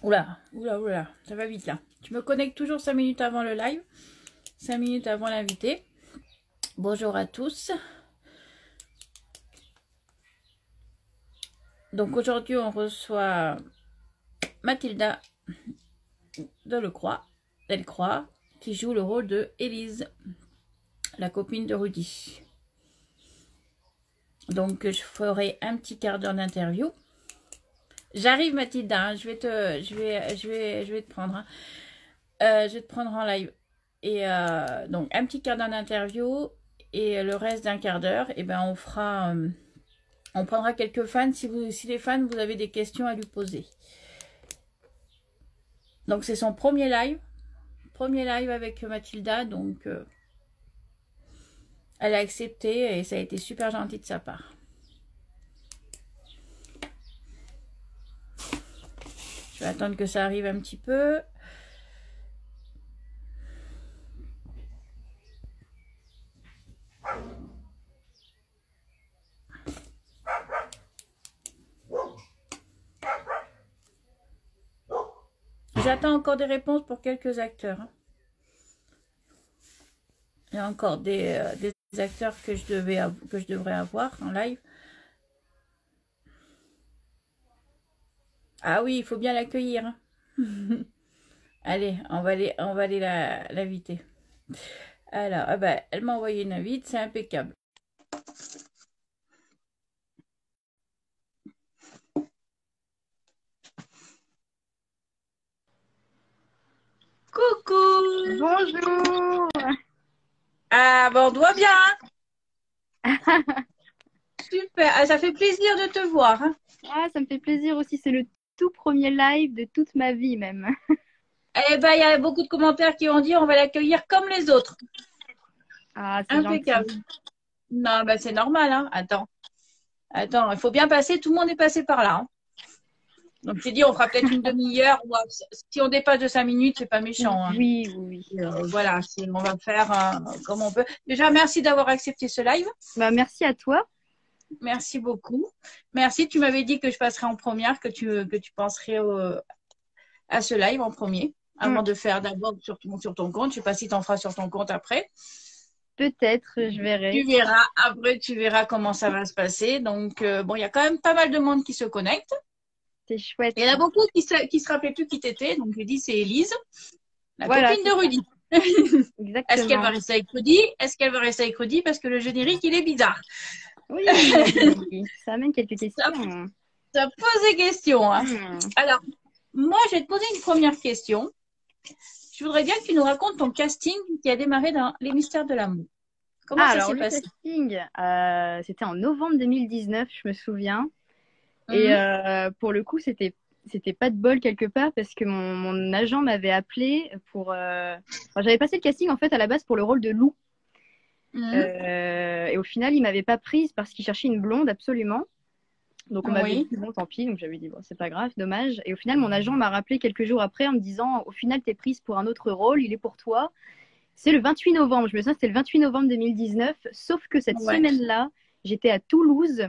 Oula, oula, oula, ça va vite là. Tu me connectes toujours 5 minutes avant le live, 5 minutes avant l'invité. Bonjour à tous. Donc aujourd'hui, on reçoit Mathilda Delcroix, qui joue le rôle de Élise, la copine de Rudy. Donc je ferai un petit quart d'heure d'interview. J'arrive Mathilda, hein, je vais te prendre. Hein. Je vais te prendre en live. Et donc un petit quart d'heure d'interview et le reste d'un quart d'heure, et ben on fera, on prendra quelques fans si les fans vous avez des questions à lui poser. Donc c'est son premier live avec Mathilda, donc elle a accepté et ça a été super gentil de sa part. Je vais attendre que ça arrive un petit peu. J'attends encore des réponses pour quelques acteurs. Il y a encore des acteurs que je devrais avoir en live. Ah oui, il faut bien l'accueillir. Allez, on va aller l'inviter. Alors, ah bah, elle m'a envoyé une invite, c'est impeccable. Coucou. Bonjour. Ah, bon, on te voit bien. Hein. Super, ah, ça fait plaisir de te voir. Hein. Ah, ça me fait plaisir aussi. C'est le tout premier live de toute ma vie même. Eh ben, il y a beaucoup de commentaires qui ont dit on va l'accueillir comme les autres. Ah, c'est Impeccable. gentil. Non, ben c'est normal. Hein. Attends, il faut bien passer. Tout le monde est passé par là. Hein. Donc, j'ai dit, on fera peut-être une demi-heure. Si on dépasse de 5 minutes, c'est pas méchant. Hein. Oui, oui. Voilà, on va faire comme on peut. Déjà, merci d'avoir accepté ce live. Bah, merci à toi. Merci beaucoup. Merci. Tu m'avais dit que je passerais en première, que tu penserais à ce live en premier, avant de faire d'abord sur ton compte. Je sais pas si tu en feras sur ton compte après. Peut-être, je verrai. Tu verras. Après, tu verras comment ça va se passer. Donc, bon, il y a quand même pas mal de monde qui se connecte. C'est chouette. Il y en a beaucoup qui se rappelaient plus qui t'étais. Donc, je dis, c'est Élise, la copine de Rudy. Exactement. Est-ce qu'elle va rester avec Rudy? Est-ce qu'elle va rester avec Rudy? Parce que le générique, il est bizarre. Oui, ça amène quelques questions. Ça pose des questions. Hein. Alors, moi, je vais te poser une première question. Je voudrais bien que tu nous racontes ton casting qui a démarré dans Les Mystères de l'amour. Comment ça s'est passé? Le casting, c'était en novembre 2019, je me souviens. Et pour le coup, c'était pas de bol quelque part parce que mon agent m'avait appelé pour. Enfin, j'avais passé le casting en fait à la base pour le rôle de Lou. Et au final, il m'avait pas prise parce qu'il cherchait une blonde absolument. Donc on m'avait dit bon, tant pis. Donc j'avais dit bon, c'est pas grave, dommage. Et au final, mon agent m'a rappelé quelques jours après en me disant au final, t'es prise pour un autre rôle, il est pour toi. C'est le 28 novembre. Je me souviens, c'était le 28 novembre 2019. Sauf que cette semaine-là, j'étais à Toulouse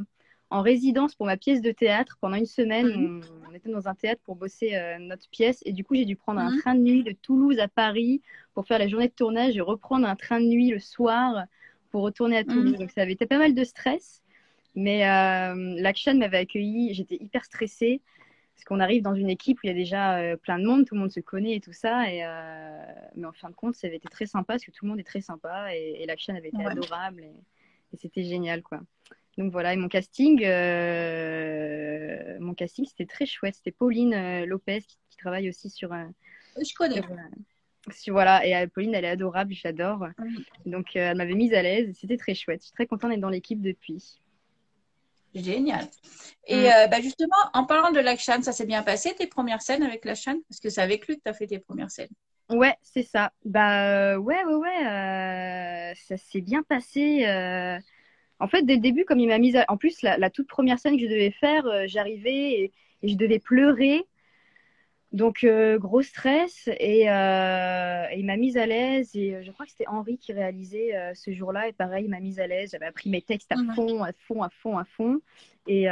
en résidence pour ma pièce de théâtre pendant une semaine. On était dans un théâtre pour bosser notre pièce. Et du coup, j'ai dû prendre un train de nuit de Toulouse à Paris pour faire la journée de tournage et reprendre un train de nuit le soir pour retourner à Toulouse. Donc, ça avait été pas mal de stress. Mais l'Action m'avait accueillie. J'étais hyper stressée parce qu'on arrive dans une équipe où il y a déjà plein de monde, tout le monde se connaît et tout ça. Mais en fin de compte, ça avait été très sympa parce que tout le monde est très sympa et l'Action avait été adorable et c'était génial, quoi. Donc voilà, et mon casting, c'était très chouette. C'était Pauline Lopez qui travaille aussi sur. Je connais. Voilà, et Pauline, elle est adorable, je l'adore. Donc elle m'avait mise à l'aise et c'était très chouette. Je suis très contente d'être dans l'équipe depuis. Génial. Et justement, en parlant de l'Action, ça s'est bien passé tes premières scènes avec l'Action? Parce que c'est avec lui que tu as fait tes premières scènes. Ouais, c'est ça. Bah ouais, ça s'est bien passé. En fait, dès le début, comme il m'a mise en plus, la toute première scène que je devais faire, j'arrivais et je devais pleurer. Donc, gros stress. Et il m'a mise à l'aise. Et je crois que c'était Henri qui réalisait ce jour-là. Et pareil, il m'a mise à l'aise. J'avais appris mes textes à fond, à fond, à fond, à fond. Et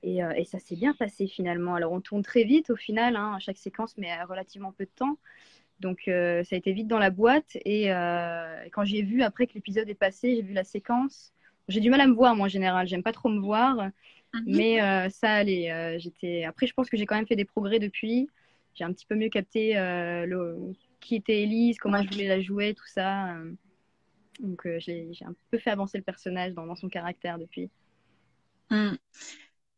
et ça s'est bien passé finalement. Alors on tourne très vite au final, hein, à chaque séquence, mais à relativement peu de temps. Donc ça a été vite dans la boîte. Et quand j'ai vu après que l'épisode est passé, j'ai vu la séquence. J'ai du mal à me voir moi en général, j'aime pas trop me voir. Mais ça allait. Après, je pense que j'ai quand même fait des progrès depuis. J'ai un petit peu mieux capté qui était Élise, comment je voulais la jouer, tout ça. Donc, j'ai un peu fait avancer le personnage dans son caractère depuis.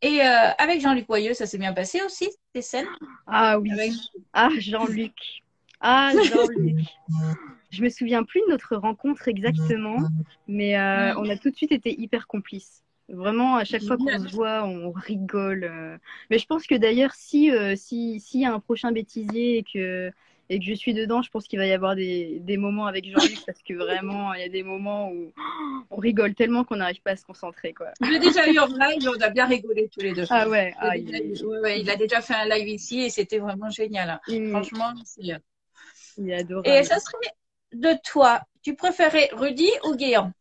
Et avec Jean-Luc Boyeux, ça s'est bien passé aussi, ces scènes? Ah oui. Ah, Jean-Luc. Ah, Jean-Luc. Je me souviens plus de notre rencontre exactement, mais on a tout de suite été hyper complices. Vraiment, à chaque fois qu'on se voit, on rigole. Mais je pense que d'ailleurs, s'il y a un prochain bêtisier et que je suis dedans, je pense qu'il va y avoir des moments avec Jean-Luc parce que vraiment, il y a des moments où on rigole tellement qu'on n'arrive pas à se concentrer, quoi. Je l'ai déjà eu en live, on a bien rigolé tous les deux. Ah ouais, il a déjà fait un live ici et c'était vraiment génial. Franchement, il est adorable. Et ça serait de toi, tu préférais Rudy ou Guéant?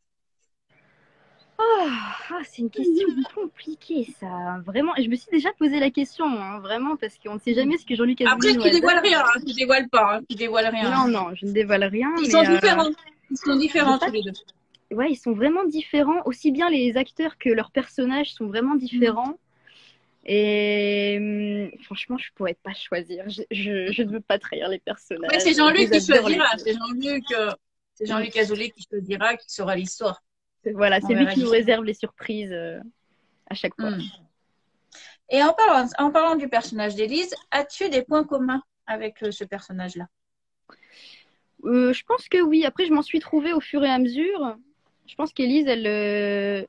C'est une question compliquée, ça. Vraiment, je me suis déjà posé la question, hein, vraiment, parce qu'on ne sait jamais ce que Jean-Luc Azoulay Après, tu dévoiles rien, hein, tu dévoiles pas, hein, tu dévoiles rien. Non, je ne dévoile rien. Ils sont différents. Ils sont différents tous les deux. Ouais, ils sont vraiment différents. Aussi bien les acteurs que leurs personnages sont vraiment différents. Et franchement, je pourrais pas choisir. Je ne veux pas trahir les personnages. Ouais, c'est Jean-Luc qui choisira. C'est Jean-Luc Azoulay qui choisira, qui saura l'histoire. Voilà, c'est lui qui nous réserve les surprises à chaque fois. Et en parlant du personnage d'Élise, as-tu des points communs avec ce personnage-là? Je pense que oui. Après, je m'en suis trouvée au fur et à mesure. Je pense qu'Élise, je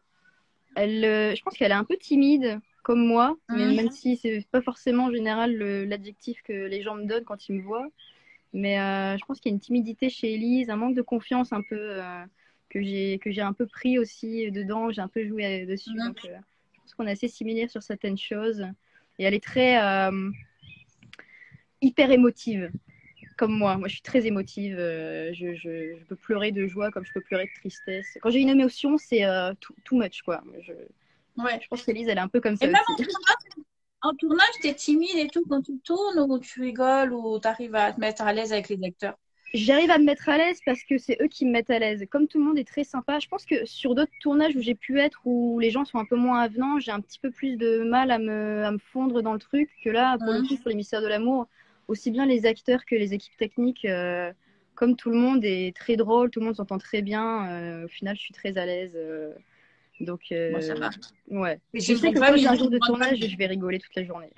pense qu'elle est un peu timide, comme moi, mais même si c'est pas forcément en général l'adjectif que les gens me donnent quand ils me voient. Mais je pense qu'il y a une timidité chez Élise, un manque de confiance un peu que j'ai un peu pris aussi dedans. J'ai un peu joué dessus. Donc, je pense qu'on est assez similaires sur certaines choses. Et elle est très hyper émotive. Comme moi. Moi, je suis très émotive. Je peux pleurer de joie comme je peux pleurer de tristesse. Quand j'ai une émotion, c'est too much, quoi. Je pense qu'Élise, elle est un peu comme ça et aussi. Même en tournage, t'es timide et tout quand tu tournes ou tu rigoles ou t'arrives à te mettre à l'aise avec les acteurs? J'arrive à me mettre à l'aise parce que c'est eux qui me mettent à l'aise. Comme tout le monde est très sympa, je pense que sur d'autres tournages où j'ai pu être, où les gens sont un peu moins avenants, j'ai un petit peu plus de mal à me fondre dans le truc que là, pour le coup, sur les Mystères de l'amour, aussi bien les acteurs que les équipes techniques, comme tout le monde est très drôle, tout le monde s'entend très bien. Au final, je suis très à l'aise. Donc, ça va. Ouais. Je sais que quand j'ai un jour de tournage, je vais rigoler toute la journée.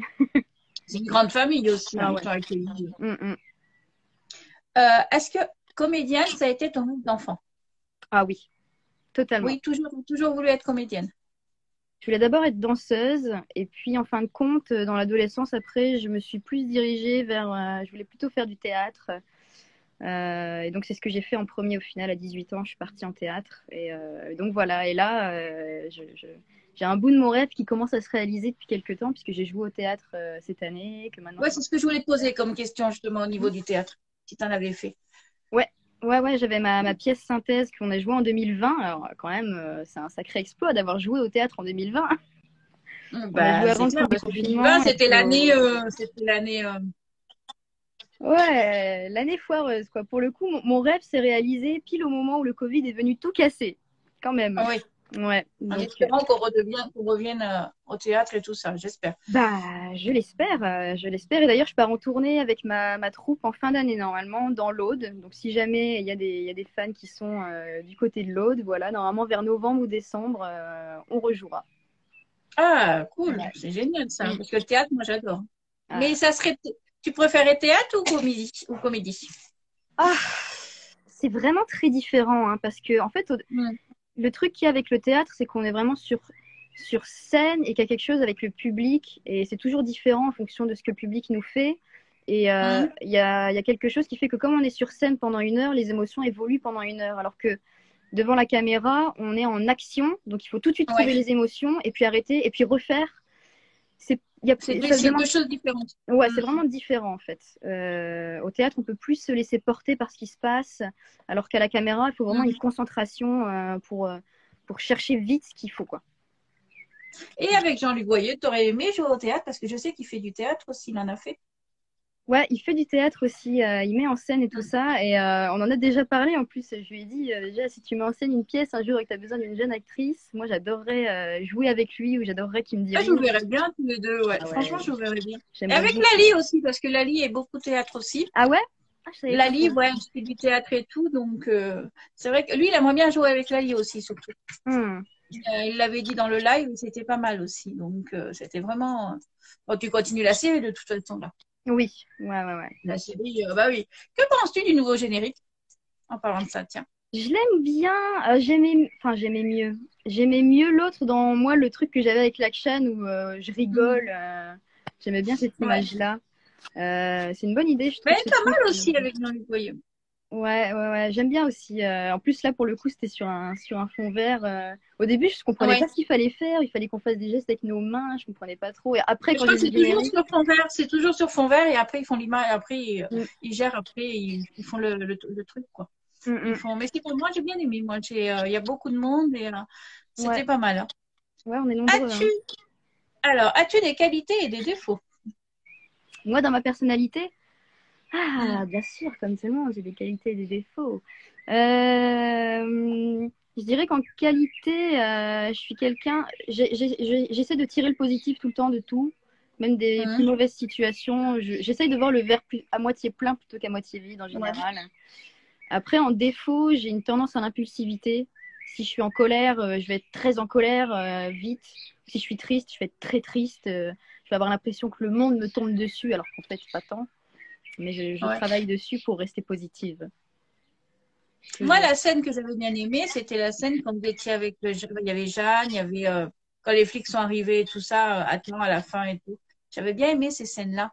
C'est une grande famille aussi. Avec les est-ce que comédienne, ça a été ton rêve d'enfant? Ah oui, totalement. Oui, toujours voulu être comédienne. Je voulais d'abord être danseuse et puis en fin de compte, dans l'adolescence, après, je me suis plus dirigée vers... je voulais plutôt faire du théâtre. Et donc, c'est ce que j'ai fait en premier au final. À 18 ans, je suis partie en théâtre. Et donc, voilà. Et là, j'ai un bout de mon rêve qui commence à se réaliser depuis quelques temps puisque j'ai joué au théâtre cette année. Ouais, c'est ce que je voulais te poser comme question justement au niveau du théâtre, si tu en avais fait. Ouais, j'avais ma pièce synthèse qu'on a jouée en 2020. Alors, quand même, c'est un sacré exploit d'avoir joué au théâtre en 2020. On a joué avant le confinement. C'était l'année. Ouais, l'année foireuse, quoi. Pour le coup, mon rêve s'est réalisé pile au moment où le Covid est venu tout casser, quand même. Ah oui. Ouais. En espérant qu'on revienne au théâtre et tout ça, j'espère. Bah, je l'espère. Et d'ailleurs, je pars en tournée avec ma troupe en fin d'année, normalement, dans l'Aude. Donc, si jamais il y a des fans qui sont du côté de l'Aude, voilà, normalement, vers novembre ou décembre, on rejouera. Ah, cool. Ouais. C'est génial, ça. Parce que le théâtre, moi, j'adore. Ah. Mais ça serait... Tu préférais théâtre ou comédie? Ah, c'est vraiment très différent, hein, parce que, en fait, le truc qu'il y a avec le théâtre, c'est qu'on est vraiment sur scène et qu'il y a quelque chose avec le public. Et c'est toujours différent en fonction de ce que le public nous fait. Et il y a quelque chose qui fait que comme on est sur scène pendant 1 heure, les émotions évoluent pendant 1 heure. Alors que devant la caméra, on est en action. Donc, il faut tout de suite trouver les émotions et puis arrêter et puis refaire. C'est deux choses différentes. Ouais, c'est vraiment différent en fait. Au théâtre, on peut plus se laisser porter par ce qui se passe, alors qu'à la caméra, il faut vraiment une concentration pour chercher vite ce qu'il faut, quoi. Et avec Jean-Luc Voyeux, tu aurais aimé jouer au théâtre parce que je sais qu'il fait du théâtre aussi, il en a fait. Ouais, il fait du théâtre aussi, il met en scène et tout ça. Et on en a déjà parlé en plus. Je lui ai dit, déjà, si tu mets en scène une pièce un jour et que tu as besoin d'une jeune actrice, moi j'adorerais jouer avec lui ou j'adorerais qu'il me Ah, je dirige. vous verrais bien tous les deux, ouais. Ah ouais, Franchement, je vous verrais bien. Et j'aimerais avec beaucoup. Lali aussi, parce que Lali est beaucoup théâtre aussi. Ah ouais? Ah, je savais pas Lali, ça. ouais, je fais du théâtre et tout, donc c'est vrai que lui, il aimerait bien jouer avec Lali aussi, surtout. Hmm. Il l'avait dit dans le live, c'était pas mal aussi, donc c'était vraiment. Bon, tu continues la série de toute façon là. Oui, ouais. La série, bah oui. Que penses-tu du nouveau générique? En parlant de ça, tiens. Je l'aime bien. J'aimais mieux. J'aimais mieux l'autre dans moi, le truc que j'avais avec l'Action où je rigole. J'aimais bien cette Ouais. image-là. C'est une bonne idée, je Mais trouve. Ce pas truc. mal aussi avec Jean-Luc Voyeux. Ouais. J'aime bien aussi. En plus, là, pour le coup, c'était sur un fond vert. Au début, je comprenais Ouais. pas ce qu'il fallait faire. Il fallait qu'on fasse des gestes avec nos mains. Je comprenais pas trop. Et après, Mais je quand crois j'ai que vu c'est le toujours générique, sur fond vert. C'est toujours sur fond vert et après ils font l'image. Après mm, ils gèrent. Après ils font le truc quoi. Ils mm. font. Mais c'est pour moi j'ai bien aimé. Moi il y a beaucoup de monde et c'était Ouais, pas mal. Hein. ouais, on est nombreux, As-tu hein. as-tu des qualités et des défauts? Moi, dans ma personnalité, Mm. bien sûr, comme tout le monde, j'ai des qualités et des défauts. Je dirais qu'en qualité, je suis quelqu'un. J'essaie de tirer le positif tout le temps de tout, même des plus Mm. mauvaises situations. J'essaie de voir le verre à moitié plein plutôt qu'à moitié vide en Ouais. général. Après, en défaut, j'ai une tendance à l'impulsivité. Si je suis en colère, je vais être très en colère vite. Si je suis triste, je vais être très triste. Je vais avoir l'impression que le monde me tombe dessus, alors qu'en fait, pas tant. Mais je Ouais. travaille dessus pour rester positive. Moi, Toujours. la scène que j'avais bien aimée, c'était la scène quand vous étiez avec il y avait Jeanne, il y avait quand les flics sont arrivés et tout ça, à la fin et tout. J'avais bien aimé ces scènes-là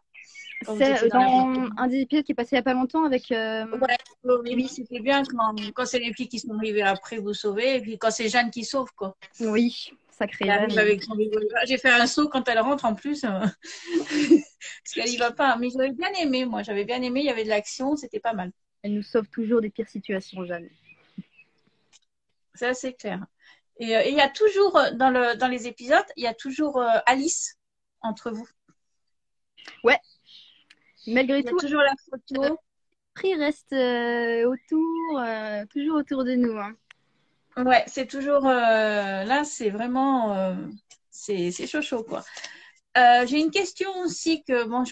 quand vous C'est étiez dans la voiture. dans un des épisodes qui est passé il n'y a pas longtemps avec. Ouais, oui, Oui, c'était bien quand c'est les flics qui sont arrivés après vous sauver, et puis quand c'est Jeanne qui sauve, quoi. oui, sacré Elle arrive Jeanne. avec son revolver. J'ai fait un saut quand elle rentre en plus, parce qu'elle y va pas. Mais j'avais bien aimé, moi. J'avais bien aimé, il y avait de l'action, c'était pas mal. Elle nous sauve toujours des pires situations, Jeanne. C'est assez clair. Et il y a toujours, dans les épisodes, il y a toujours Alice entre vous. Ouais, malgré Il y a tout, toujours la le photo. prix reste toujours autour de nous, hein. Ouais, c'est toujours là, c'est vraiment c'est chaud chaud quoi. J'ai une question aussi que bon,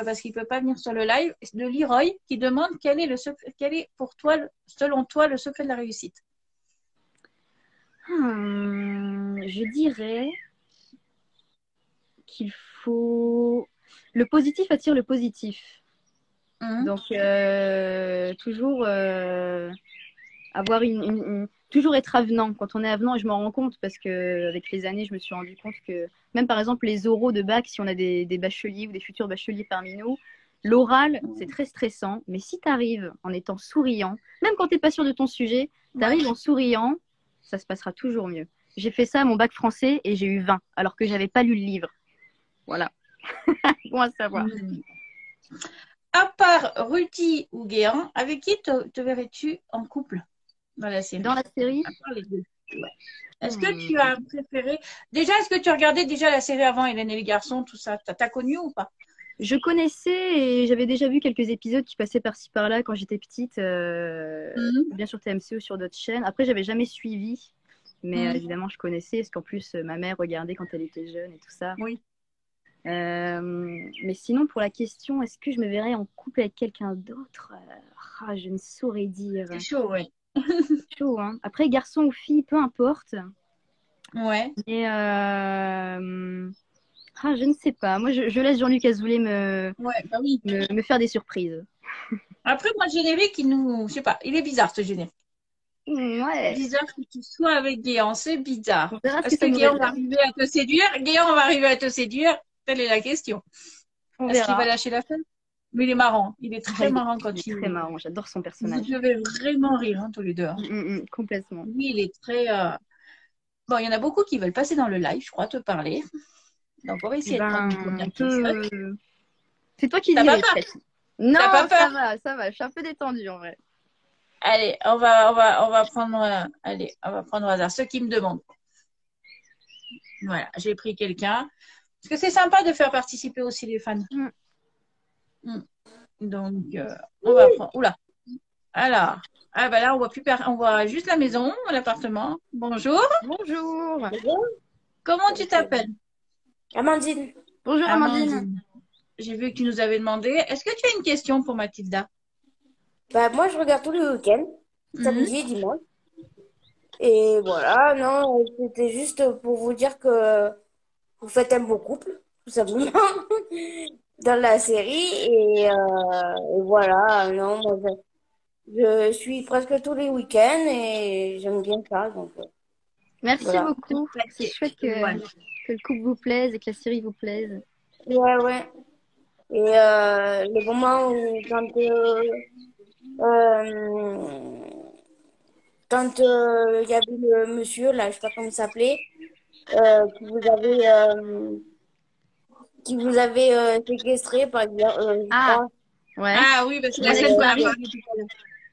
parce qu'il peut pas venir sur le live de Leroy qui demande quel est pour toi, selon toi, le secret de la réussite. Je dirais qu'il faut. Le positif attire le positif. Mhm. Donc, toujours avoir toujours être avenant. Quand on est avenant, et je m'en rends compte parce que avec les années, je me suis rendu compte que même par exemple les oraux de bac, si on a des bacheliers ou des futurs bacheliers parmi nous, l'oral, c'est très stressant. Mais si tu arrives en étant souriant, même quand tu n'es pas sûr de ton sujet, tu Ouais. arrives en souriant, ça se passera toujours mieux. J'ai fait ça à mon bac français et j'ai eu 20 alors que j'avais pas lu le livre. Voilà. Bon à savoir. Mhm. À part Rudy ou Guéant, avec qui te verrais-tu en couple dans la série? Dans la série, À part les deux. Ouais. Est-ce que tu as préféré déjà, est-ce que tu regardais déjà la série avant Hélène et les garçons, tout ça? T'as connu ou pas? je connaissais et j'avais déjà vu quelques épisodes qui passaient par-ci par-là quand j'étais petite, Mhm. bien sur TMC ou sur d'autres chaînes. Après, j'avais jamais suivi, mais Mhm. évidemment, je connaissais, parce qu'en plus, ma mère regardait quand elle était jeune et tout ça. Oui. Mais sinon, pour la question, est-ce que je me verrais en couple avec quelqu'un d'autre? Je ne saurais dire. C'est chaud, ouais. Chaud, hein. Après, garçon ou fille, peu importe. Ouais. Mais je ne sais pas. Moi, je laisse Jean-Luc Azoulay Ouais, bah oui. me faire des surprises. Après, moi, le générique, je sais pas, il est bizarre ce générique. Ouais. Bizarre que tu sois avec Guéant, c'est bizarre. On verra ce que Est-ce ça que nous Guéant va réserve. arriver à te séduire? Guéant va arriver à te séduire? Telle est la question. On Est-ce qu'il va verra. lâcher la femme? Mais il est marrant. Il est très marrant Il quand est très marrant. J'adore son vous personnage. devez vraiment rire, hein, tous les deux. Hein. Complètement. Lui, il est très. Bon, il y en a beaucoup qui veulent passer dans le live, je crois, te parler. Donc, on va Eh essayer de prendre ben, une première on personne. peut. C'est toi qui T'as pas dirais, peur? peut-être. Non, T'as pas peur? ça va. Je suis un peu détendue en vrai. Allez, on va prendre. Allez, on va prendre au hasard. Ceux qui me demandent. Voilà, j'ai pris quelqu'un. Parce que c'est sympa de faire participer aussi les fans. Donc, on va prendre. Oula. Alors, ah bah là, on voit juste la maison, l'appartement. Bonjour. Bonjour. Comment tu t'appelles? Amandine. Bonjour Amandine. J'ai vu que tu nous avais demandé. Est-ce que tu as une question pour Mathilda? Bah, moi, je regarde tous les week-ends, samedi et dimanche. Et voilà, non, c'était juste pour vous dire que vous faites un beau couple, tout simplement, dans la série. Et voilà, non, moi, je suis presque tous les week-ends et j'aime bien ça. Donc, Merci voilà. beaucoup. C'est chouette que le couple vous plaise et que la série vous plaise. Ouais, ouais. Et le moment où quand il y avait le monsieur, là, je sais pas comment il s'appelait, qui vous avait séquestré, par exemple, je crois. Ouais. Ah oui, parce que la scène qu'on a parlé tout à l'heure.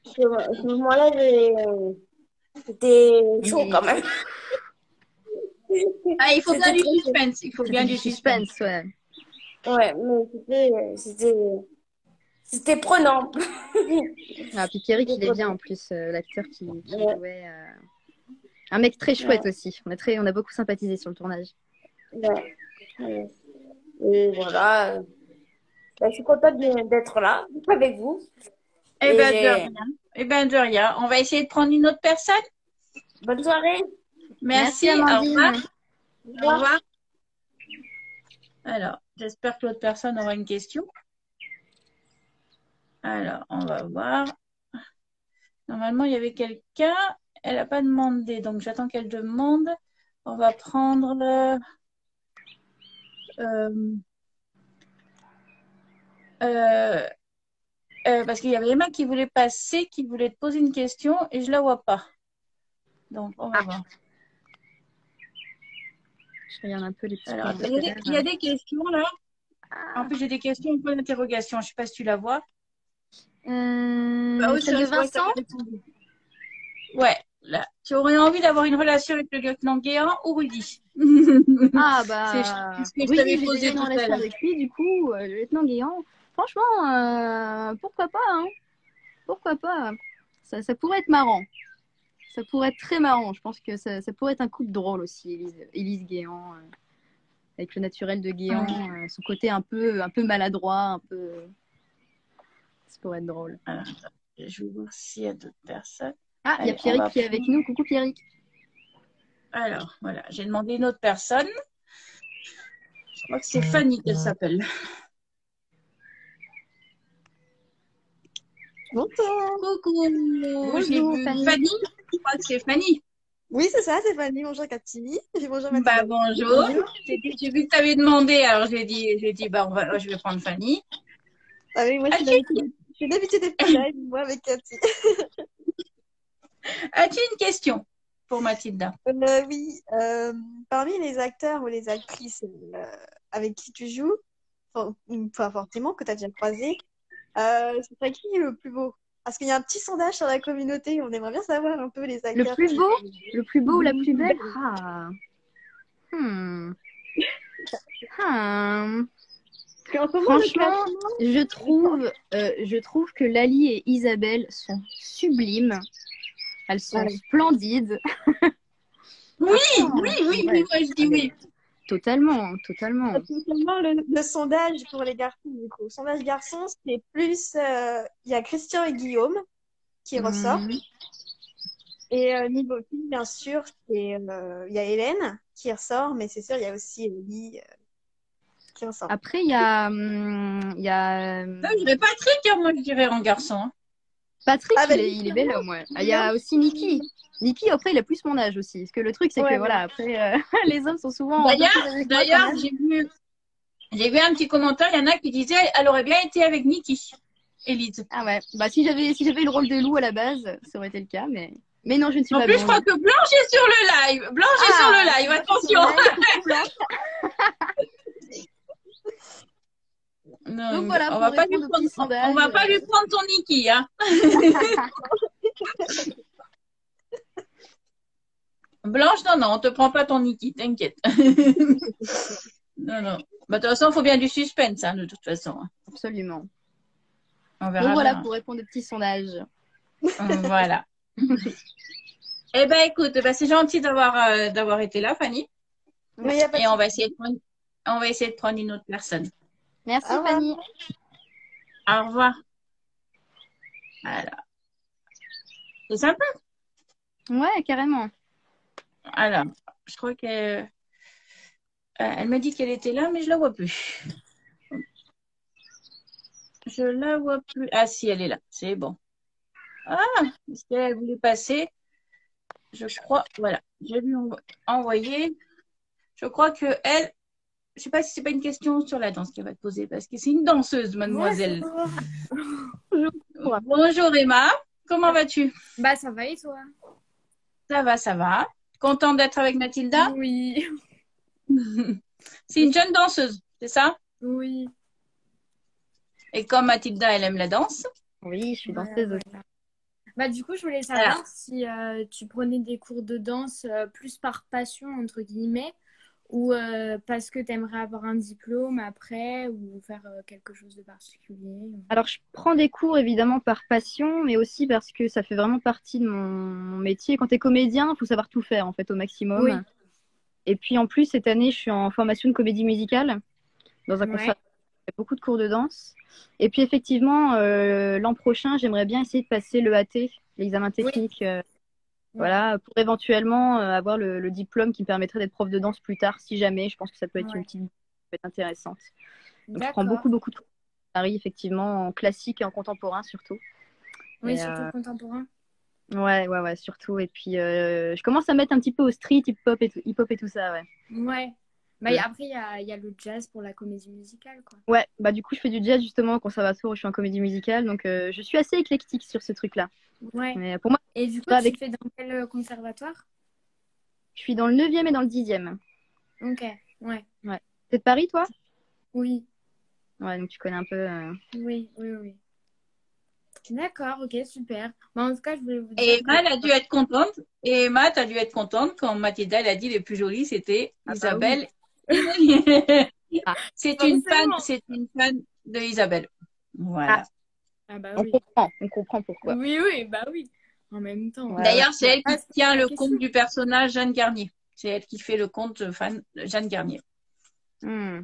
Ce moment-là, c'était chaud quand même. Ah, il faut bien du suspense. Il faut bien du suspense. Ouais. Ouais, mais c'était prenant. Ah, puis Pierrick, il est bien en plus, l'acteur qui jouait. Un mec très chouette aussi. On a beaucoup sympathisé sur le tournage. Ouais. Et voilà. Bah, je suis contente d'être là avec vous. Eh ben, de rien. Eh ben, de rien. On va essayer de prendre une autre personne. Bonne soirée. Merci, Amandine. Au revoir. Au revoir. Alors, j'espère que l'autre personne aura une question. Alors, on va voir. Normalement, il y avait quelqu'un. Elle n'a pas demandé, donc j'attends qu'elle demande. On va prendre parce qu'il y avait Emma qui voulait passer, qui voulait te poser une question et je la vois pas. Donc, on va voir. Je regarde un peu les petits Alors, il y a des questions là. En plus, j'ai des questions, un peu d'interrogation. Je ne sais pas si tu la vois. Celle de Vincent. Ouais, là. Tu aurais envie d'avoir une relation avec le lieutenant Guéant ou Rudy? Ah bah, c'est ce que je t'avais posé une tout à relation l'heure. avec lui, du coup, le lieutenant Guéant. Franchement, pourquoi pas, hein? Pourquoi pas? Ça pourrait être marrant. Ça pourrait être très marrant. Je pense que ça pourrait être un couple drôle aussi, Élise Guéant, avec le naturel de Guéant, son côté un peu maladroit, ça pourrait être drôle. Alors, je vais voir s'il y a d'autres personnes. Ah, il y a Pierrick qui est avec nous. Coucou Pierrick. Alors, voilà, j'ai demandé une autre personne. Je crois que c'est Fanny qu'elle s'appelle. Bonjour. Coucou. Bonjour, Fanny. Je crois que c'est Fanny. Oui, c'est ça, c'est Fanny. Bonjour Cathy. Bonjour Mathilde. Bah, bonjour. J'ai vu que tu avais demandé, alors j'ai dit bah, je vais prendre Fanny. Ah oui, moi, je suis d'habitude des petits lives, moi, avec Cathy. As-tu une question pour Mathilda? Oui. Parmi les acteurs ou les actrices avec qui tu joues, pas forcément, que tu as déjà croisé, ce serait qui le plus beau? Parce qu'il y a un petit sondage sur la communauté, on aimerait bien savoir un peu les acteurs. Le plus beau ou la plus belle? Franchement, je trouve que Lali et Isabelle sont sublimes. Elles sont splendides. Oui, je dis oui. Totalement. Totalement le sondage pour les garçons, du coup. Sondage garçon, c'est plus... Il y a Christian et Guillaume qui ressortent. Et niveau fille, bien sûr, il y a Hélène qui ressort, mais c'est sûr, il y a aussi Ellie qui ressort. Après, il y a... Je dirais Patrick, moi je dirais en garçon. Patrick, il est bel homme, ouais. Il y a aussi Niki. Niki, après, il a plus mon âge aussi. Parce que le truc, c'est que, voilà, après, les hommes sont souvent... D'ailleurs, j'ai vu un petit commentaire, il y en a qui disaient elle aurait bien été avec Niki, Élise. Ah ouais, bah si j'avais eu le rôle de loup à la base, ça aurait été le cas, mais non, je ne suis pas En plus, je crois que Blanche est sur le live. Sur le live, attention. Non, donc voilà, on va pas lui prendre ton Niki, hein. Blanche, non, non, on te prend pas ton Niki, t'inquiète. Non, non. Bah, de toute façon, il faut bien du suspense, hein, de toute façon. Absolument. On verra Donc voilà bien. pour répondre au petit sondage. Voilà. Eh ben, écoute, ben, c'est gentil d'avoir été là, Fanny. Mais il y a pas de Et on souci. va essayer de prendre une autre personne. Merci Au revoir. Fanny. Au revoir. Voilà. C'est sympa. Ouais, carrément. Alors, je crois qu'elle elle m'a dit qu'elle était là, mais je la vois plus. Je la vois plus. Ah, si, elle est là. C'est bon. Ah, est-ce qu'elle voulait passer? Je crois. Voilà. J'ai lui envoyé. Je crois que elle. Je sais pas si c'est pas une question sur la danse qu'elle va te poser, parce que c'est une danseuse, mademoiselle. Bonjour. Bonjour Emma. Comment vas-tu? Bah, ça va et toi? Ça va, ça va. Contente d'être avec Mathilda? Oui. C'est une jeune danseuse, c'est ça? Oui. Et comme Mathilda, elle aime la danse. Oui, je suis Voilà, danseuse aussi. voilà. Bah, du coup, je voulais savoir Alors. si tu prenais des cours de danse plus par passion, entre guillemets, ou parce que tu aimerais avoir un diplôme après, ou faire quelque chose de particulier. Alors, je prends des cours évidemment par passion, mais aussi parce que ça fait vraiment partie de mon métier. Quand tu es comédien, il faut savoir tout faire en fait au maximum. Oui. Et puis en plus, cette année, je suis en formation de comédie musicale dans un Ouais. conservatoire. Il y a beaucoup de cours de danse. Et puis effectivement, l'an prochain, j'aimerais bien essayer de passer l'EAT, l'examen technique, voilà, pour éventuellement avoir le diplôme qui me permettrait d'être prof de danse plus tard, si jamais. Je pense que ça peut être une Ouais. petite, ça peut être intéressante. Donc je prends D'accord. beaucoup de cours à Paris, effectivement, en classique et en contemporain surtout. Oui, Et, surtout contemporain. ouais, surtout. Et puis je commence à mettre un petit peu au street, hip-hop et tout ça, ouais. Ouais. Bah, Ouais. après, il y a le jazz pour la comédie musicale, quoi. Ouais, bah du coup, je fais du jazz justement au conservatoire où je suis en comédie musicale, donc je suis assez éclectique sur ce truc-là. Ouais. Mais pour moi, Et du coup, ça, tu avec... fais dans quel conservatoire? je suis dans le 9e et dans le 10e. Ok. Ouais. T'es de Paris, toi? Oui. Ouais, donc tu connais un peu. Oui. D'accord, ok, super. Bah, en tout cas, je voulais vous Et dire Emma, elle a dû être contente. Et Emma, t'as dû être contente quand Mathilda, elle a dit les plus jolies, c'était Ah bah Isabelle. Ah, C'est Forcément. une fan de Isabelle. Voilà. Ah bah on oui. comprend pourquoi. Oui, bah oui. En même temps. Ouais, D'ailleurs, c'est elle Ah, qui c'est tient la le question. compte du personnage Jeanne Garnier. C'est elle qui fait le compte fan Jeanne Garnier. Hmm,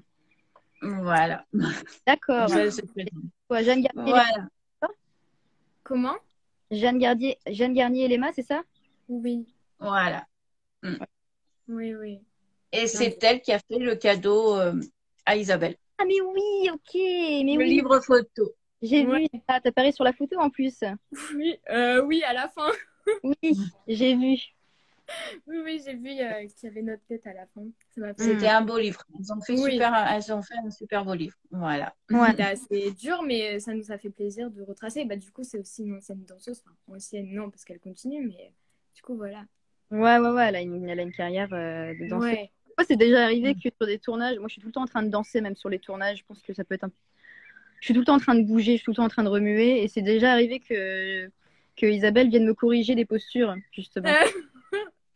Voilà. d'accord. Ça, c'est très bien. Ouais, Jeanne Garnier, Voilà. Comment? Jeanne Garnier et Léma, c'est ça? Oui. Voilà. Oui. Et c'est elle qui a fait le cadeau à Isabelle. Ah, mais oui, ok. Mais Le oui, livre photo. j'ai Ouais. vu. Ah, t'apparais sur la photo en plus. Oui, à la fin. Oui, j'ai vu. Oui, j'ai vu qu'il y avait notre tête à la fin. Ça m'a fait. C'était un beau livre. Elles ont fait Oui. elles ont fait un super beau livre. Voilà. Ouais. C'était assez dur, mais ça nous a fait plaisir de retracer. Bah, du coup, c'est aussi une ancienne danseuse. Enfin, ancienne, non, parce qu'elle continue, mais du coup, voilà. Ouais, elle a une carrière de danseuse. Ouais. Moi, c'est déjà arrivé que sur des tournages, moi je suis tout le temps en train de danser, même sur les tournages. Je pense que ça peut être un... Je suis tout le temps en train de bouger, je suis tout le temps en train de remuer. Et c'est déjà arrivé que Isabelle vienne me corriger des postures, justement.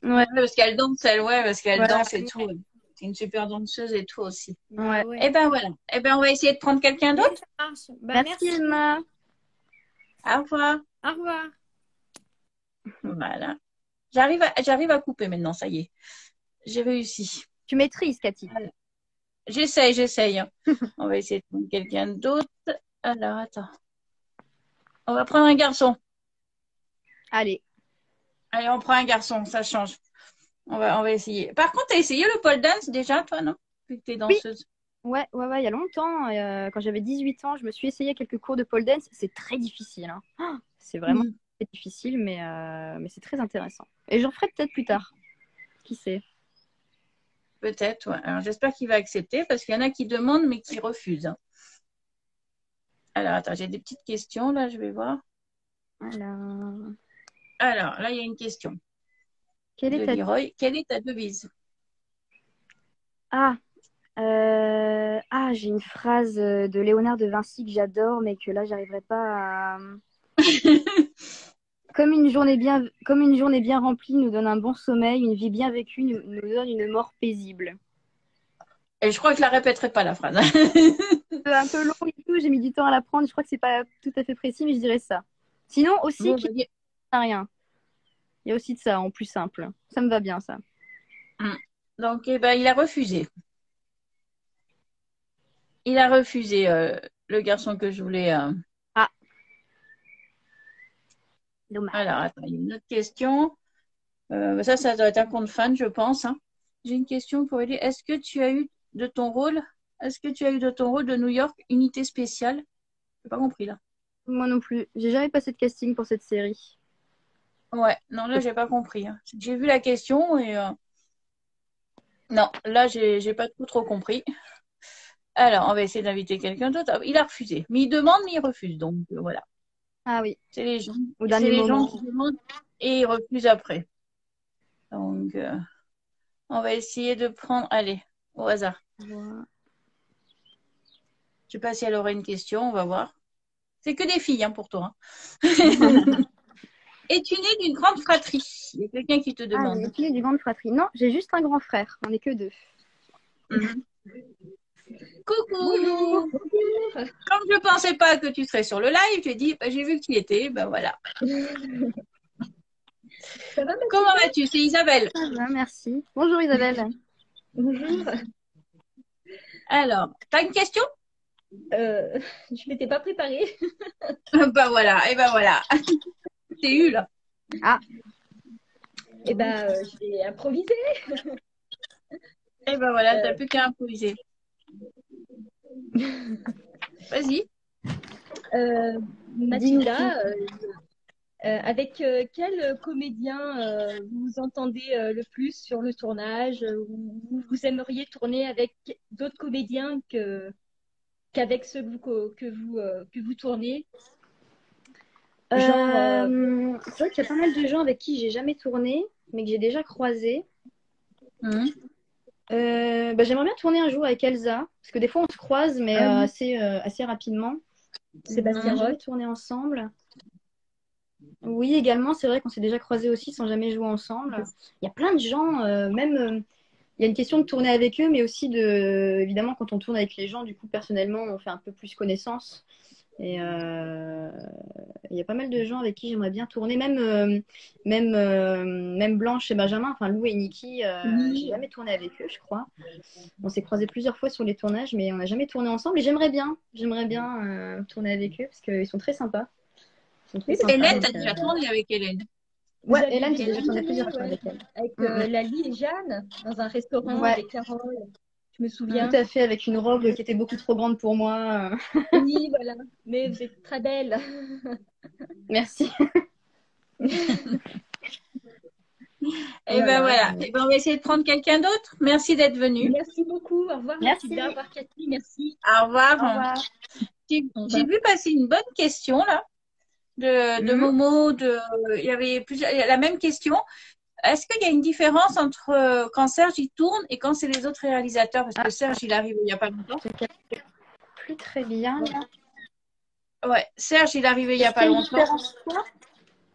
Ouais, Parce qu'elle danse, parce qu'elle Ouais. danse et tout. C'est une super danseuse et tout aussi. Bah, Ouais. Et ben voilà. Et ben on va essayer de prendre quelqu'un Oui, d'autre. ça marche. Bah, Merci, Emma. Au revoir. Au revoir. Voilà. J'arrive à couper maintenant, ça y est. J'ai réussi. Tu maîtrises, Cathy. J'essaye. Hein. On va essayer de prendre quelqu'un d'autre. Alors, attends. On va prendre un garçon. Allez. Allez, on prend un garçon, ça change. On va essayer. Par contre, t'as essayé le pole dance déjà, toi, non? Vu que t'es danseuse. Ouais, il y a longtemps, quand j'avais 18 ans, je me suis essayé à quelques cours de pole dance. C'est très difficile. Hein. Oh, c'est vraiment très difficile, mais c'est très intéressant. Et j'en ferai peut-être plus tard. Qui sait? Peut-être, ouais. Alors, j'espère qu'il va accepter parce qu'il y en a qui demandent mais qui refusent. Hein. Alors, attends, j'ai des petites questions, là, je vais voir. Alors, là, il y a une question. Quelle est ta... Leroy. Quelle est ta devise? j'ai une phrase de Léonard de Vinci que j'adore, mais que là, j'arriverai pas à... Comme une journée bien remplie nous donne un bon sommeil, une vie bien vécue nous donne une mort paisible. Et je crois que je la répéterai pas, la phrase. C'est un peu long et tout, j'ai mis du temps à l'apprendre. Je crois que c'est pas tout à fait précis, mais je dirais ça. Sinon, aussi, Bon, qui ne rien. Il y a aussi de ça en plus simple. Ça me va bien, ça. donc, eh ben, il a refusé. Il a refusé, le garçon que je voulais. Ah. Dommage. Alors, attends, il y a une autre question. Ça doit être un compte fan, je pense. Hein. J'ai une question pour lui. Est-ce que tu as eu de ton rôle de New York unité spéciale? J'ai pas compris là. Moi non plus. J'ai jamais passé de casting pour cette série. Ouais, non, là, j'ai pas compris. Hein. J'ai vu la question et non, là, j'ai pas trop compris. Alors, on va essayer d'inviter quelqu'un d'autre. Ah, il a refusé. Mais il demande, mais il refuse. Donc, voilà. Ah oui. C'est les gens. Au C'est dernier les moment. gens qui demandent et ils refusent après. Donc, on va essayer de prendre, allez, au hasard. Voilà. Je sais pas si elle aurait une question, on va voir. C'est que des filles, hein, pour toi. Hein. Es-tu née d'une grande fratrie? Il y a quelqu'un qui te demande. Ah, j'ai d'une grande fratrie. Non, j'ai juste un grand frère. On n'est que 2. Coucou. Bonjour. Comme je pensais pas que tu serais sur le live, j'ai dit, j'ai vu que tu y étais, ben voilà. Ça va, Comment vas-tu? C'est Isabelle. Ça va, merci. Bonjour Isabelle. bonjour. Alors, t'as une question? Je m'étais pas préparée. Ben voilà, et ben voilà. T'es eu là. Ah. Et je vais improviser. Et ben voilà, t'as plus qu'à improviser. Vas-y. Mathilda, avec quel comédien vous entendez le plus sur le tournage ou vous aimeriez tourner avec d'autres comédiens qu'avec ceux que vous tournez? C'est vrai qu'il y a pas mal de gens avec qui j'ai jamais tourné, mais que j'ai déjà croisé. J'aimerais bien tourner un jour avec Elsa, parce que des fois on se croise, mais assez rapidement. Sébastien On a Roth. tourné ensemble. Oui, également, c'est vrai qu'on s'est déjà croisés aussi sans jamais jouer ensemble. Il y a plein de gens, il y a une question de tourner avec eux, mais aussi évidemment, quand on tourne avec les gens, du coup, personnellement, on fait un peu plus connaissance. Et il y a pas mal de gens avec qui j'aimerais bien tourner, même Blanche et Benjamin, enfin Lou et Niki, j'ai jamais tourné avec eux, je crois. On s'est croisés plusieurs fois sur les tournages, mais on n'a jamais tourné ensemble. Et j'aimerais bien tourner avec eux parce qu'ils sont très sympas. Hélène, t'as déjà tourné avec Hélène? Ouais, Hélène, j'ai déjà tourné plusieurs fois avec elle. Avec Lali et Jeanne, dans un restaurant avec Carole. Je me souviens. Tout à fait, avec une robe qui était beaucoup trop grande pour moi. Oui, voilà. Mais vous êtes très belle. Merci. Et ben voilà. Et ben on va essayer de prendre quelqu'un d'autre. Merci d'être venu. Merci beaucoup. Au revoir. Merci. Au revoir, Cathy. Merci. Au revoir. Au revoir. J'ai vu passer une bonne question là de Momo. Il y avait la même question. Est-ce qu'il y a une différence entre quand Serge il tourne et quand c'est les autres réalisateurs? Parce que Serge il arrive il n'y a pas longtemps. Plus très bien. Là. Ouais, Serge il est arrivé il n'y a pas longtemps.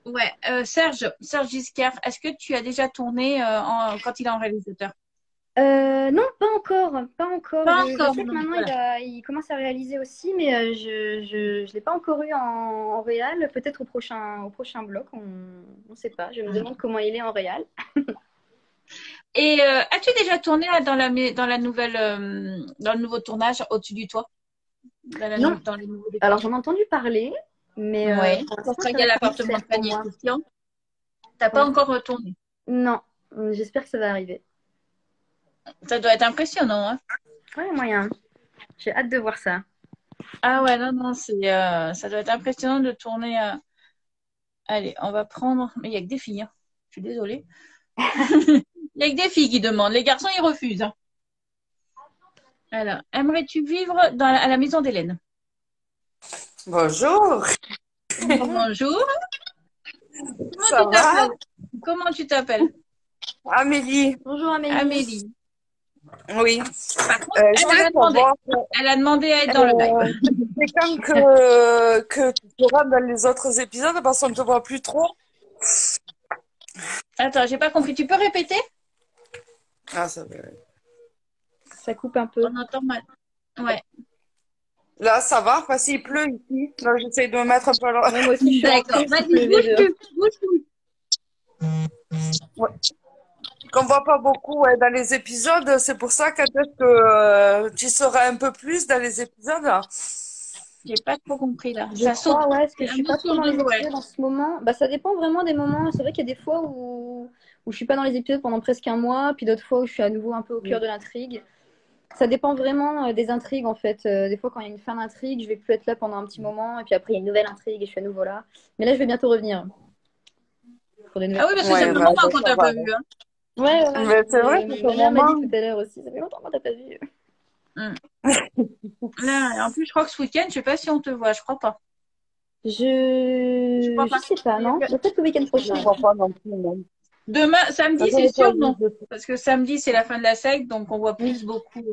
Ouais, Serge Giscard, est-ce que tu as déjà tourné quand il est en réalisateur? Non, pas encore. Pas Je encore. sais que maintenant il commence à réaliser aussi, mais je l'ai pas encore eu en réal. Peut-être au prochain bloc, on ne sait pas. Je me demande comment il est en réal. Et as-tu déjà tourné là, dans le nouveau tournage au-dessus du toit? Non. Alors j'en ai entendu parler, mais ouais. Pour travailler à l'appartement de Fanny et Christian. T'as pas encore retourné? Non, j'espère que ça va arriver. Ça doit être impressionnant, hein? Ouais, moyen. J'ai hâte de voir ça. Ah ouais, non, ça doit être impressionnant de tourner. Allez, on va prendre. Mais il n'y a que des filles, hein. Je suis désolée. Il n'y a que des filles qui demandent. Les garçons, ils refusent. Hein. Alors, aimerais-tu vivre à la maison d'Hélène? Bonjour. Bonjour. Comment tu t'appelles? Amélie. Bonjour Amélie. Amélie. Oui. Elle a demandé à être dans le live. C'est comme que tu seras dans les autres épisodes parce qu'on ne te voit plus trop. Attends, j'ai pas compris. Tu peux répéter? Ah, ça va. Ça coupe un peu. On entend mal. Ouais. Là, ça va parce qu'il pleut ici. Là, j'essaie de me mettre un peu à l'heure. Ouais, moi aussi, je suis D'accord. rentrée, Vas-y, il pleuvait dehors. bouge. Ouais. Qu'on voit pas beaucoup ouais, dans les épisodes, c'est pour ça que peut-être que tu seras un peu plus dans les épisodes. Là. J'ai pas trop compris là. Je Ça saute. crois, ouais, parce que je Un suis pas bout trop sur dans les deux, ouais. épisodes en ce moment. Bah, ça dépend vraiment des moments. C'est vrai qu'il y a des fois où je suis pas dans les épisodes pendant presque un mois, puis d'autres fois où je suis à nouveau un peu au cœur de l'intrigue. Ça dépend vraiment des intrigues en fait. Des fois, quand il y a une fin d'intrigue, je vais plus être là pendant un petit moment, et puis après, il y a une nouvelle intrigue et je suis à nouveau là. Mais là, je vais bientôt revenir pour des nouvelles. Ah oui, parce que ça Ouais, fait bah, longtemps qu'on ça t'a va. pas vu. Hein. Ouais, ouais, Mais c'est vrai que ma ce mère m'a moment. dit tout à l'heure aussi. Ça fait longtemps qu'on t'a pas vu. Là, en plus, je crois que ce week-end, je sais pas si on te voit. Je crois pas. Je crois pas. sais pas, non? Peut-être le week-end Je ne prochain. crois pas non plus. Non. Demain, samedi, Ça, c'est j'ai pas sûr, vu non? de- Parce que samedi, c'est la fin de la secte, donc on voit plus beaucoup.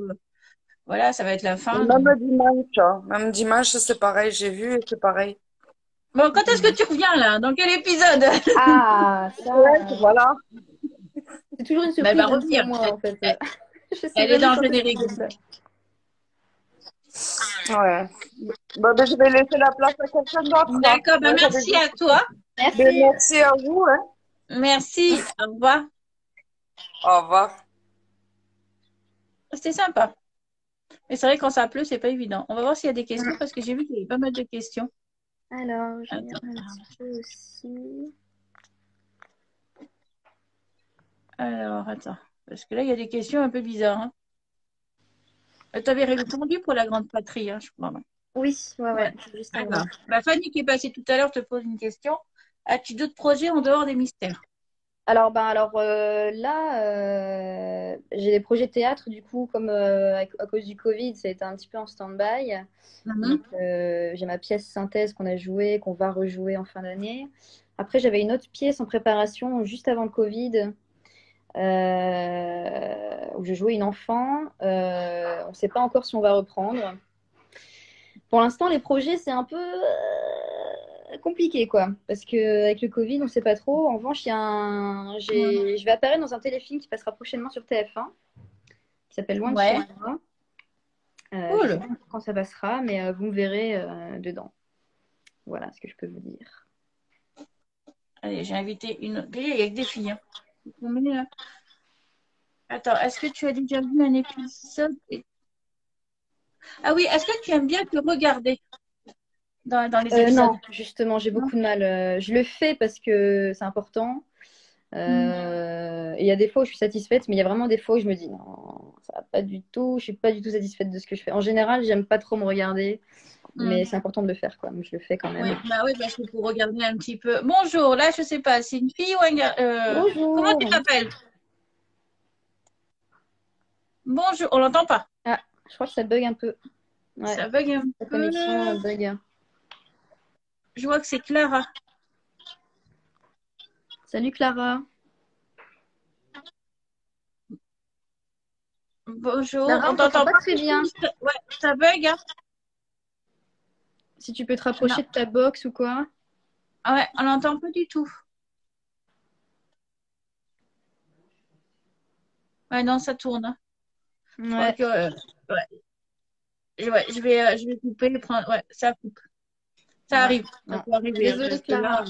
Voilà, ça va être la fin. Même donc. dimanche, hein. Même dimanche, c'est pareil. J'ai vu et c'est pareil. Bon, quand est-ce que tu reviens là? Dans quel épisode? Ah, ça. Ouais, voilà. C'est toujours une Ben, elle surprise va même revenir. pour moi, en fait. Je sais Elle est jamais dans le quand est-ce générique. que c'est. Ouais. Bon, ben, je vais laisser la place à quelqu'un d'autre. Là. D'accord, ben Ouais, j'avais merci juste- à toi. Ben, Merci. merci à vous. Hein. Merci. Au revoir. Au revoir. C'était sympa. Mais c'est vrai, quand ça pleut, c'est pas évident. On va voir s'il y a des questions parce que j'ai vu qu'il y avait pas mal de questions. Alors, je Attends. regarde un petit peu aussi. Alors, attends. Parce que là, il y a des questions un peu bizarres. Hein. Tu avais répondu pour la grande patrie, hein, je crois. Oui, ouais, Ouais. c'est juste avant. D'accord. Bah, Fanny qui est passée tout à l'heure te pose une question. As-tu d'autres projets en dehors des mystères? Alors, là, j'ai des projets de théâtre, du coup, comme à cause du Covid, ça a été un petit peu en stand-by. Donc, j'ai ma pièce synthèse qu'on a jouée, qu'on va rejouer en fin d'année. Après, j'avais une autre pièce en préparation juste avant le Covid, où je jouais une enfant. On ne sait pas encore si on va reprendre. Pour l'instant, les projets, c'est un peu compliqué, quoi. Parce qu'avec le Covid, on ne sait pas trop. En revanche, je vais apparaître dans un téléfilm qui passera prochainement sur TF1, qui s'appelle Loin de Ouais. chez moi. Je Cool. sais pas quand ça passera, mais vous me verrez dedans. Voilà ce que je peux vous dire. Allez, j'ai invité une. Il y a que des filles. Hein. Combien, là Attends, est-ce que tu as déjà vu un épisode Ah oui, est-ce que tu aimes bien te regarder dans les épisodes? Non, justement, j'ai beaucoup de mal. Je le fais parce que c'est important. Et il y a des fois où je suis satisfaite, mais il y a vraiment des fois où je me dis non, ça va pas du tout. Je suis pas du tout satisfaite de ce que je fais. En général, j'aime pas trop me regarder, mais c'est important de le faire, quoi. Donc, je le fais quand même. Oui, bah oui, parce que pour regarder un petit peu. Bonjour, là, je sais pas, c'est une fille ou un gars Bonjour. Comment tu t'appelles? Bonjour, on l'entend pas. Ah, je crois que ça bug un peu. Ouais, Ça bug un la peu. connexion bug. Je vois que c'est Clara. Salut Clara. Bonjour, Clara, on t'entend pas très bien. Ouais, ça bug, hein. Si tu peux te rapprocher de ta box ou quoi. Ah ouais, on l'entend pas du tout. Ouais, non, ça tourne. Hein. Ouais. Donc, ouais, je vais couper, prendre. Ouais, ça coupe. Ça arrive. Ça peut arriver. Désolée Parce que Clara.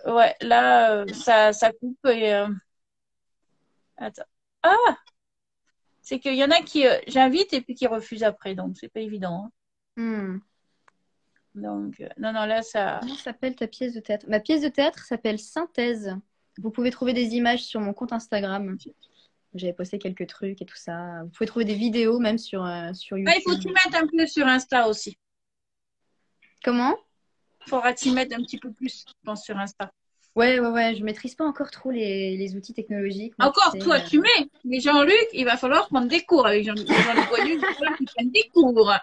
là, ouais, là, ça coupe et. Attends. Ah! C'est qu'il y en a qui j'invite et puis qui refusent après, donc c'est pas évident. Hein. Donc, non, là, ça. Comment s'appelle ta pièce de théâtre? Ma pièce de théâtre s'appelle Synthèse. Vous pouvez trouver des images sur mon compte Instagram. J'avais posté quelques trucs et tout ça. Vous pouvez trouver des vidéos même sur YouTube. Ah, il faut t'y mettre un peu sur Insta aussi. Comment? Il faudra t'y mettre un petit peu plus, je pense, sur Insta. Ouais. Je maîtrise pas encore trop les outils technologiques. Encore, toi, tu mets. Mais Jean-Luc, il va falloir prendre des cours avec Jean-Luc Boyer. Il va falloir qu'il prenne des cours.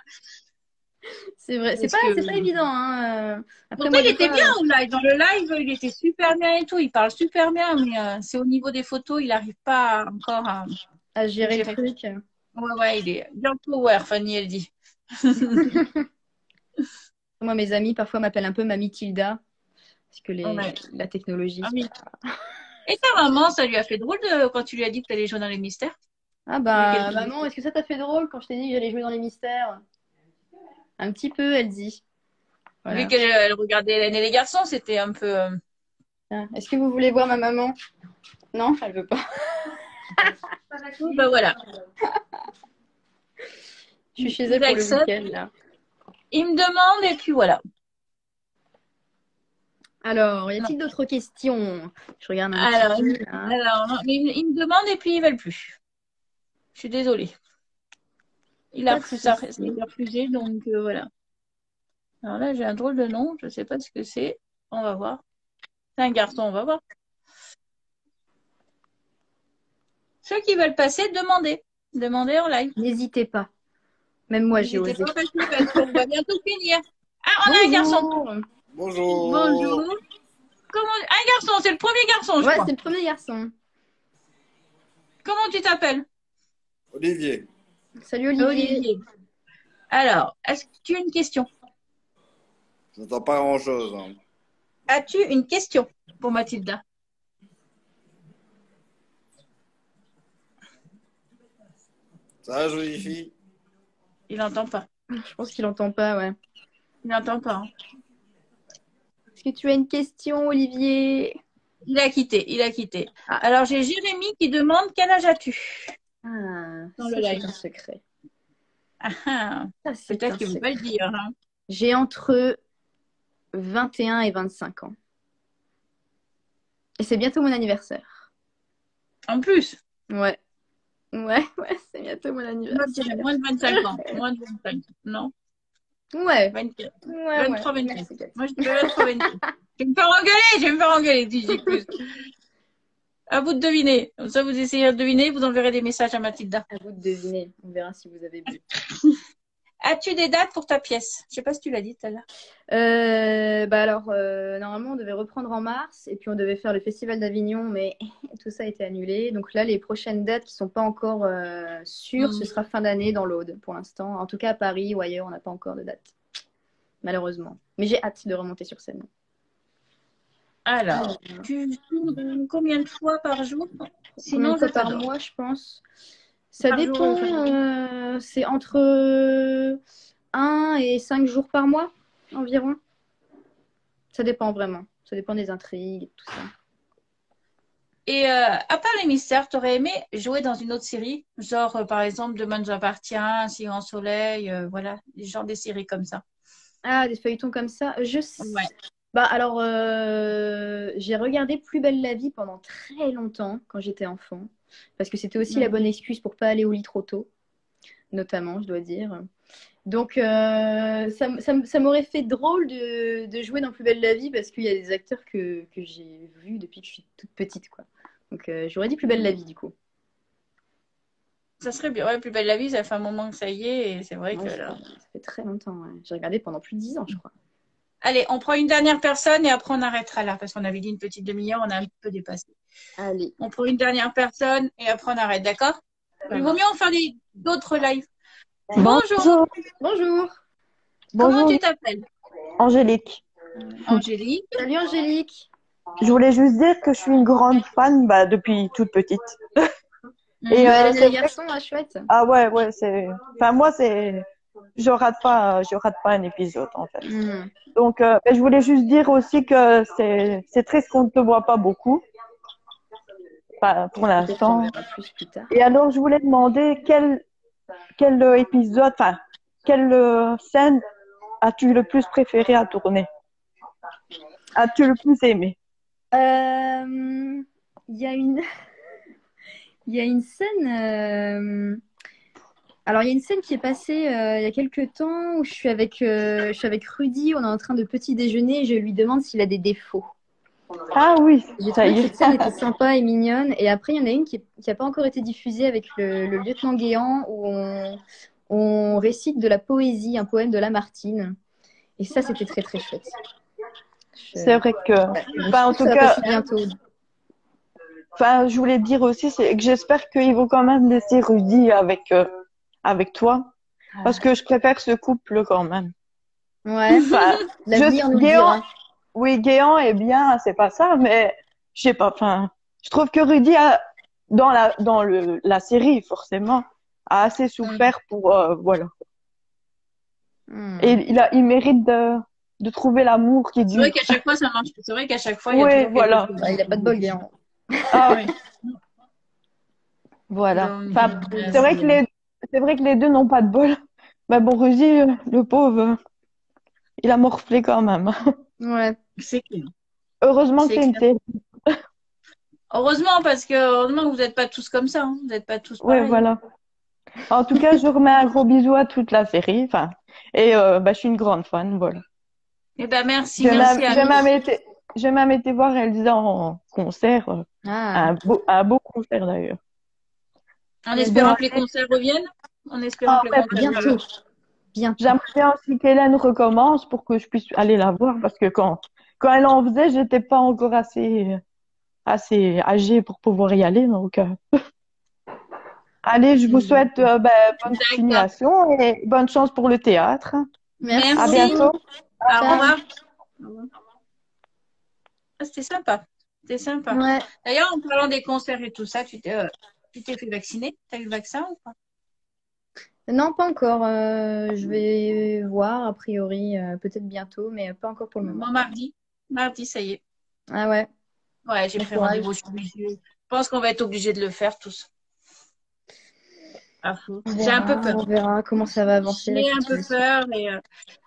C'est vrai, c'est pas évident. Hein. Après, pourtant, il était bien au live. Dans le live, il était super bien et tout. Il parle super bien, mais c'est au niveau des photos, il n'arrive pas encore à gérer le truc. Ouais, il est bien power, Fanny, elle dit. Moi, mes amis, parfois, m'appellent un peu Mamie Tilda. puisque Ouais. la technologie. Ah oui. Et ta maman, ça lui a fait drôle quand tu lui as dit que tu allais jouer dans les mystères? Ah Il y a bah, quelques maman, est-ce que ça t'a fait drôle quand je t'ai dit que j'allais jouer dans les mystères? Un petit peu, elle dit. Vu Voilà. qu'elle elle regardait Hélène et les garçons, c'était un peu. Ah, est-ce que vous voulez voir ma maman? Non, elle veut pas. Bah voilà. Je suis chez elle pour le Jackson, week-end, là. il me demande et puis voilà. Alors, y a-t-il d'autres questions? Je regarde un Alors, petit peu, là. alors non, il me demande et puis ils veulent plus. Je suis désolée. Il a Pas de refusé, souci. il a refusé, donc voilà. Alors là, j'ai un drôle de nom, je sais pas ce que c'est. On va voir. C'est un garçon, on va voir. Ceux qui veulent passer, demandez. Demandez en live. N'hésitez pas. Même moi, j'ai N'hésitez osé. pas à passer parce qu'on va bientôt finir. Ah, on a un garçon. Bonjour. Bonjour. Bonjour. Comment... Un garçon, c'est le premier garçon, je Ouais, crois. c'est le premier garçon. Comment tu t'appelles? Olivier. Salut Olivier. Olivier. Alors, est-ce que tu as une question? Je n'entends pas grand-chose. Hein. As-tu une question pour Mathilda? Ça va, jolie fille? Il n'entend pas. Je pense qu'il entend pas, ouais. Il n'entend pas. Hein. Est-ce que tu as une question, Olivier? Il a quitté, il a quitté. Ah. Alors, j'ai Jérémy qui demande quel âge as-tu? Ah, Dans ça, le c'est live. un secret. Ah, ah. Ça, c'est Peut-être un qu'il ne veut secret. pas le dire. Hein. J'ai entre 21 et 25 ans. Et c'est bientôt mon anniversaire. En plus, Ouais. Ouais, c'est bientôt mon moi, je anniversaire. dirais moins de 25 ans. Moins de 25. Non, Ouais. 24. Ouais, 23, ouais. 24. Merci, Cathy. Moi, je dirais 23, 24. Je vais me faire engueuler, je vais me faire engueuler si je dis plus. À vous de deviner. Comme ça, vous essayez de deviner, vous enverrez des messages à Mathilda. À vous de deviner. On verra si vous avez bu. As-tu des dates pour ta pièce? Je sais pas si tu l'as dit tout à l'heure. Bah alors, normalement, on devait reprendre en mars et puis on devait faire le Festival d'Avignon, mais tout ça a été annulé. Donc là, les prochaines dates qui sont pas encore sûres, ce sera fin d'année dans l'Aude pour l'instant. En tout cas, à Paris ou ailleurs, on n'a pas encore de date, malheureusement. Mais j'ai hâte de remonter sur scène. Alors, tu joues combien de fois par jour? Combien Sinon, de fois je par t'adore. mois, je pense? Ça Par jour, dépend. C'est entre 1 et 5 jours par mois environ. Ça dépend vraiment. Ça dépend des intrigues et tout ça. Et à part les mystères, t'aurais aimé jouer dans une autre série? Genre, par exemple, Demain nous appartient, Silence au soleil, voilà, genre des séries comme ça. Ah, des feuilletons comme ça. Je sais. Ouais. Bah alors, j'ai regardé Plus belle la vie pendant très longtemps quand j'étais enfant, parce que c'était aussi la bonne excuse pour pas aller au lit trop tôt, notamment, je dois dire. Donc, ça m'aurait fait drôle de jouer dans Plus belle la vie parce qu'il y a des acteurs que j'ai vus depuis que je suis toute petite, quoi. Donc, j'aurais dit Plus belle la vie, du coup. Ça serait bien. Ouais, Plus belle la vie, ça fait un moment que ça y est, et c'est vrai Ouais, que ça là. fait très longtemps, ouais. J'ai regardé pendant plus de 10 ans, je crois. Allez, on prend une dernière personne et après on arrêtera là, parce qu'on avait dit une petite demi-heure, on a un peu dépassé. Allez. On prend une dernière personne et après on arrête, d'accord? Il vaut mieux en faire d'autres lives. Bonjour. Bonjour. Comment tu t'appelles? Angélique. Angélique. Salut Angélique. Je voulais juste dire que je suis une grande fan depuis toute petite. Et les c'est vrai garçons, ah, chouette. Ah ouais, c'est. Enfin moi c'est. Je rate pas un épisode en fait. Donc je voulais juste dire aussi que c'est triste qu'on ne te voit pas beaucoup. Enfin, pour l'instant. On verra plus tard. Et alors je voulais demander quel épisode, enfin quelle scène as-tu le plus préféré à tourner? As-tu le plus aimé? Il y a une scène. Alors, il y a une scène qui est passée il y a quelques temps où je suis avec Rudy, on est en train de petit déjeuner et je lui demande s'il a des défauts. Ah oui, j'ai trouvé que cette scène était sympa et mignonne. Et après, il y en a une qui n'a pas encore été diffusée avec le lieutenant Guéant où on récite de la poésie, un poème de Lamartine. Et ça, c'était très très chouette. C'est vrai que, en tout cas, bientôt. Enfin, je voulais dire aussi, c'est que j'espère qu'ils vont quand même laisser Rudy avec toi, parce que je préfère ce couple quand même. Ouais. L'avenir nous le dira. oui, Guéant est bien, c'est pas ça, mais je sais pas. Enfin, je trouve que Rudy dans la série forcément a assez souffert pour voilà. Et il mérite de trouver l'amour qui C'est dure. vrai qu'à chaque fois, ça marche. C'est vrai qu'à chaque fois, il y a Oui, toujours voilà. quelque chose. Bah, il a pas de bol, Guéant. Ah, Oui. voilà. Donc, Enfin, c'est vrai que les deux n'ont pas de bol. Mais bon, Rudy, le pauvre, il a morflé quand même. Ouais. c'est clair. Heureusement que C'est c'est une clair. série. Heureusement, parce que heureusement que vous n'êtes pas tous comme ça. Hein. Vous n'êtes pas tous Ouais, pareils. voilà. En tout cas, je remets un gros bisou à toute la série. Enfin, et je suis une grande fan, voilà. Eh ben, merci. J'ai Merci même, à j'ai nous. même été, j'ai même été voir Elsa en concert, Ah. un beau concert d'ailleurs. En espérant que les concerts reviennent. En espérant que les concerts Bientôt. reviennent. Bientôt. J'aimerais bien aussi qu'Hélène recommence pour que je puisse aller la voir parce que quand elle en faisait, j'étais pas encore assez âgée pour pouvoir y aller. Donc, allez, je vous souhaite bonne continuation et bonne chance pour le théâtre. Merci. À bientôt. Au revoir. Ah, c'était sympa. C'était sympa. Ouais. D'ailleurs, en parlant des concerts et tout ça, tu t'es fait vacciner? T'as eu le vaccin ou pas? Non, pas encore. Je vais voir, a priori, peut-être bientôt, mais pas encore pour le moment. Bon, mardi. Mardi, ça y est. Ah ouais. Ouais, j'ai Bon pris courage. rendez-vous. Je pense qu'on va être obligé de le faire tous. J'ai un peu peur. On verra comment ça va avancer. J'ai un peu peur. Et,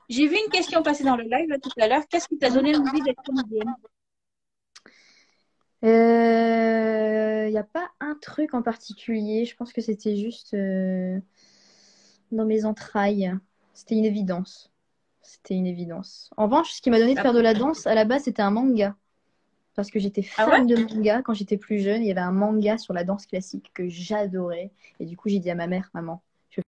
j'ai vu une question passer dans le live là, tout à l'heure. Qu'est-ce qui t'a donné envie d'être comédienne? Il n'y a pas un truc en particulier. Je pense que c'était juste dans mes entrailles. C'était une évidence. C'était une évidence. En revanche, ce qui m'a donné de faire de la danse, à la base, c'était un manga. Parce que j'étais fan de manga quand j'étais plus jeune. Il y avait un manga sur la danse classique que j'adorais. Et du coup, j'ai dit à ma mère, maman,